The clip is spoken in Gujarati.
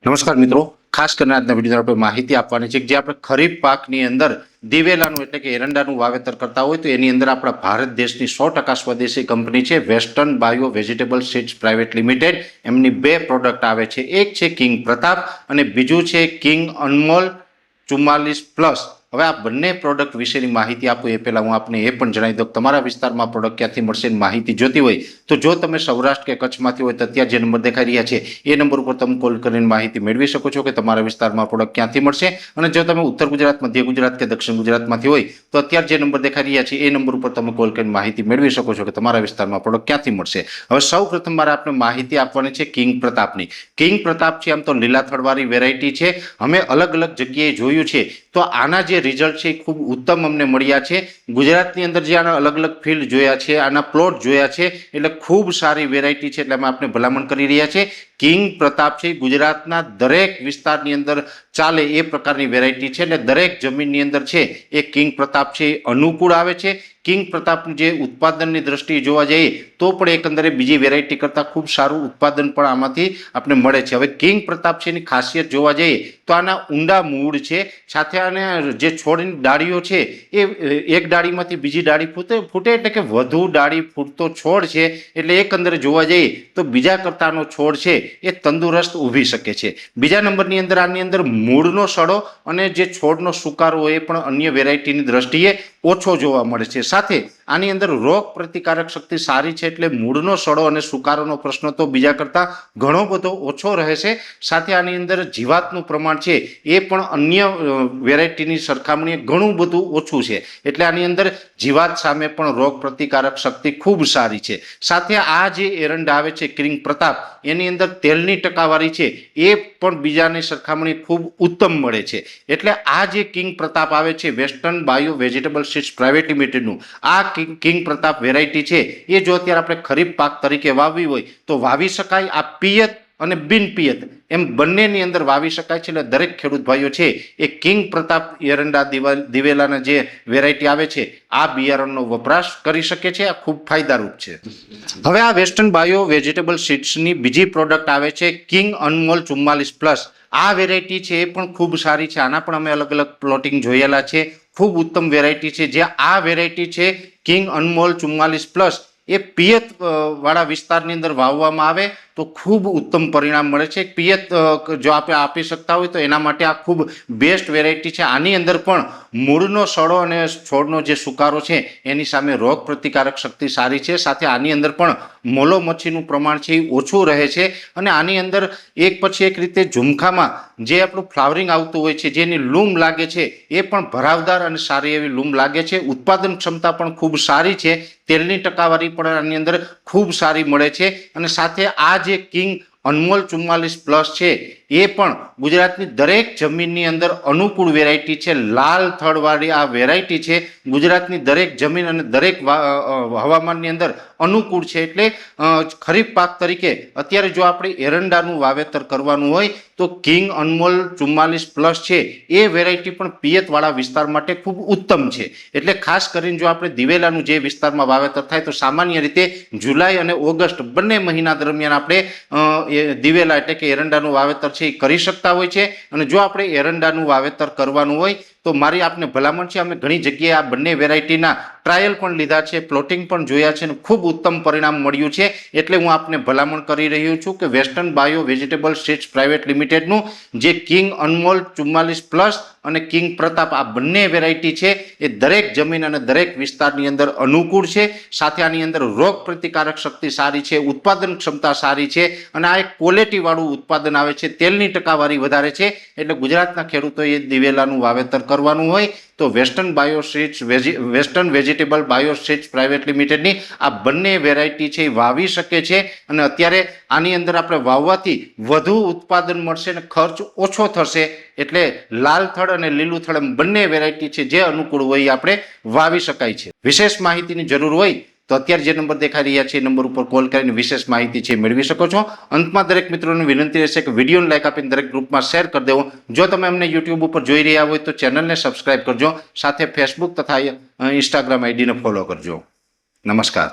નમસ્કાર મિત્રો, ખાસ કરીને આજના વિડીયોમાં આપણે માહિતી આપવાની છે કે જે આપણે ખરીફ પાકની અંદર દિવેલાનું એટલે કે એરંડાનું વાવેતર કરતા હોય તો એની અંદર આપણા ભારત દેશની 100% સ્વદેશી કંપની છે Western Bio Vegetable Seeds private limited. એમની બે પ્રોડક્ટ આવે છે, એક છે કિંગ પ્રતાપ અને બીજું છે કિંગ અનમોલ 44+. હવે આ બંને પ્રોડક્ટ વિશેની માહિતી આપું એ પહેલાં હું આપને એ પણ જણાવી દઉં કે તમારા વિસ્તારમાં પ્રોડક્ટ ક્યાંથી મળશે માહિતી જોતી હોય તો જો તમે સૌરાષ્ટ્ર કે કચ્છમાંથી હોય તો અત્યારે જે નંબર દેખાઈ રહ્યા છે એ નંબર ઉપર તમે કોલ કરીને માહિતી મેળવી શકો છો કે તમારા વિસ્તારમાં પ્રોડક્ટ ક્યાંથી મળશે. અને જો તમે ઉત્તર ગુજરાત, મધ્ય ગુજરાત કે દક્ષિણ ગુજરાતમાંથી હોય તો અત્યારે જે નંબર દેખાઈ રહ્યા છે એ નંબર ઉપર તમે કોલ કરીને માહિતી મેળવી શકો છો કે તમારા વિસ્તારમાં પ્રોડક્ટ ક્યાંથી મળશે. હવે સૌ પ્રથમ મારે આપણે માહિતી આપવાની છે કિંગ પ્રતાપની. કિંગ પ્રતાપ છે આમ તો લીલા થડવાળી વેરાયટી છે. અમે અલગ અલગ જગ્યાએ જોયું છે તો આના જે રિઝલ્ટ છે ખૂબ ઉત્તમ અમને મળ્યા છે. ગુજરાતની અંદર જે આના અલગ અલગ ફિલ્ડ જોયા છે, આના પ્લોટ જોયા છે, એટલે ખૂબ સારી વેરાયટી છે. એટલે અમે આપણે ભલામણ કરી રહ્યા છે. કિંગ પ્રતાપ છે ગુજરાતના દરેક વિસ્તારની અંદર ચાલે એ પ્રકારની વેરાયટી છે. એટલે દરેક જમીનની અંદર છે એ કિંગ પ્રતાપ છે અનુકૂળ આવે છે. કિંગ પ્રતાપનું જે ઉત્પાદનની દ્રષ્ટિએ જોવા જઈએ તો પણ એકંદરે બીજી વેરાયટી કરતાં ખૂબ સારું ઉત્પાદન પણ આમાંથી આપણે મળે છે. હવે કિંગ પ્રતાપ છે એની ખાસિયત જોવા જઈએ તો આના ઊંડા મૂળ છે, સાથે આને જે છોડની ડાળીઓ છે એ એક ડાળીમાંથી બીજી ડાળી ફૂટે એટલે કે વધુ ડાળી ફૂટતો છોડ છે. એટલે એકંદરે જોવા જઈએ તો બીજા કરતાનો છોડ છે એ તંદુરસ્ત ઊભી શકે છે. બીજા નંબરની અંદર આની અંદર મૂળનો સડો અને જે છોડનો સુકારો એ પણ અન્ય વેરાયટીની દ્રષ્ટિએ ઓછો જોવા મળે છે. સાથે આની અંદર રોગ પ્રતિકારક શક્તિ સારી છે, એટલે મૂળનો સડો અને સુકારોનો પ્રશ્ન તો બીજા કરતાં ઘણો બધો ઓછો રહે છે. સાથે આની અંદર જીવાતનું પ્રમાણ છે એ પણ અન્ય વેરાયટીની સરખામણીએ ઘણું બધું ઓછું છે. એટલે આની અંદર જીવાત સામે પણ રોગ પ્રતિકારક શક્તિ ખૂબ સારી છે. સાથે આ જે એરંડા આવે છે કિંગ પ્રતાપ એની અંદર તેલની ટકાવારી છે એ પણ બીજાની સરખામણી ખૂબ ઉત્તમ મળે છે. એટલે આ જે કિંગ પ્રતાપ આવે છે Western Bio Vegetable Seeds Private લિમિટેડનું આ કિંગ પ્રતાપ વેરાયટી છે એ જો અત્યારે આપણે ખરીફ પાક તરીકે વાવવી હોય તો વાવી શકાય. આ પિયત અને બિન પિયત એમ બંનેની અંદર વાવી શકાય છે. એટલે દરેક ખેડૂત ભાઈઓ છે એ કિંગ પ્રતાપ એરંડા દિવેલાના જે વેરાયટી આવે છે આ બિયારણનો વપરાશ કરી શકે છે. આ ખૂબ ફાયદારૂપ છે. હવે આ વેસ્ટર્ન બાયો વેજીટેબલ સીડ્સની બીજી પ્રોડક્ટ આવે છે કિંગ અનમોલ 44+. આ વેરાયટી છે એ પણ ખૂબ સારી છે. આના પણ અમે અલગ અલગ પ્લોટિંગ જોયેલા છે. ખૂબ ઉત્તમ વેરાયટી છે. જે આ વેરાયટી છે કિંગ અનમોલ 44+ એ પિયત વાળા વિસ્તારની અંદર વાવવામાં આવે તો ખૂબ ઉત્તમ પરિણામ મળે છે. પિયત જો આપણે આપી શકતા હોય તો એના માટે આ ખૂબ બેસ્ટ વેરાયટી છે. આની અંદર પણ મૂળનો સડો અને છોડનો જે સુકારો છે એની સામે રોગ પ્રતિકારક શક્તિ સારી છે. સાથે આની અંદર પણ મોલો મચ્છીનું પ્રમાણ છે એ ઓછું રહે છે. અને આની અંદર એક પછી એક રીતે ઝુમખામાં જે આપણું ફ્લાવરિંગ આવતું હોય છે, જેની લૂમ લાગે છે એ પણ ભરાવદાર અને સારી એવી લૂમ લાગે છે. ઉત્પાદન ક્ષમતા પણ ખૂબ સારી છે. તેલની ટકાવારી પણ આની અંદર ખૂબ સારી મળે છે. અને સાથે આ જે કિંગ અનમોલ 44+ છે એ પણ ગુજરાતની દરેક જમીનની અંદર અનુકૂળ વેરાયટી છે. લાલ થડવાળી આ વેરાયટી છે ગુજરાતની દરેક જમીન અને દરેક હવામાનની અંદર અનુકૂળ છે. એટલે ખરીફ પાક તરીકે અત્યારે જો આપણે એરંડાનું વાવેતર કરવાનું હોય તો કિંગ અનમોલ 44+ છે એ વેરાયટી પણ પિયતવાળા વિસ્તાર માટે ખૂબ ઉત્તમ છે. એટલે ખાસ કરીને જો આપણે દિવેલાનું જે વિસ્તારમાં વાવેતર થાય તો સામાન્ય રીતે જુલાઈ અને ઓગસ્ટ બંને મહિના દરમિયાન આપણે દિવેલા એટલે કે એરંડાનું વાવેતર છે એ કરી શકતા હોય છે. અને જો આપણે એરંડાનું વાવેતર કરવાનું હોય તો મારી આપને ભલામણ છે, અમે ઘણી જગ્યાએ આ બંને વેરાયટીના ટ્રાયલ પણ લીધા છે, પ્લોટિંગ પણ જોયા છે અને ખૂબ ઉત્તમ પરિણામ મળ્યું છે. એટલે હું આપને ભલામણ કરી રહ્યો છું કે Western Bio Vegetable Seeds Private લિમિટેડનું જે કિંગ અનમોલ 44+ અને કિંગ પ્રતાપ આ બંને વેરાયટી છે એ દરેક જમીન અને દરેક વિસ્તારની અંદર અનુકૂળ છે. સાથે આની અંદર રોગ પ્રતિકારક શક્તિ સારી છે, ઉત્પાદન ક્ષમતા સારી છે અને આ એક ક્વોલિટીવાળું ઉત્પાદન આવે છે. તેલની ટકાવારી વધારે છે. એટલે ગુજરાતના ખેડૂતોએ દિવેલાનું વાવેતર કરવાનું હોય તો Western Vegetable Bio Seeds Private લિમિટેડની આ બંને વેરાયટી છે એ વાવી શકે છે. અને અત્યારે આની અંદર આપણે વાવવાથી વધુ ઉત્પાદન મળશે અને ખર્ચ ઓછો થશે. એટલે લાલ થડ અને લીલું થડ બંને વેરાયટી છે જે અનુકૂળ હોય આપણે વાવી શકાય છે. વિશેષ માહિતીની જરૂર હોય તો અત્યારે જે નંબર દેખાઈ રહ્યા છે એ નંબર ઉપર કોલ કરીને વિશેષ માહિતી છે મેળવી શકો છો. અંતમાં દરેક મિત્રોને વિનંતી રહેશે કે વિડીયોને લાઈક આપીને દરેક ગ્રુપમાં શેર કરી દેવો. જો તમે અમને યુટ્યુબ ઉપર જોઈ રહ્યા હોય તો ચેનલને સબસ્ક્રાઇબ કરજો. સાથે ફેસબુક તથા ઇન્સ્ટાગ્રામ આઈડીને ફોલો કરજો. નમસ્કાર.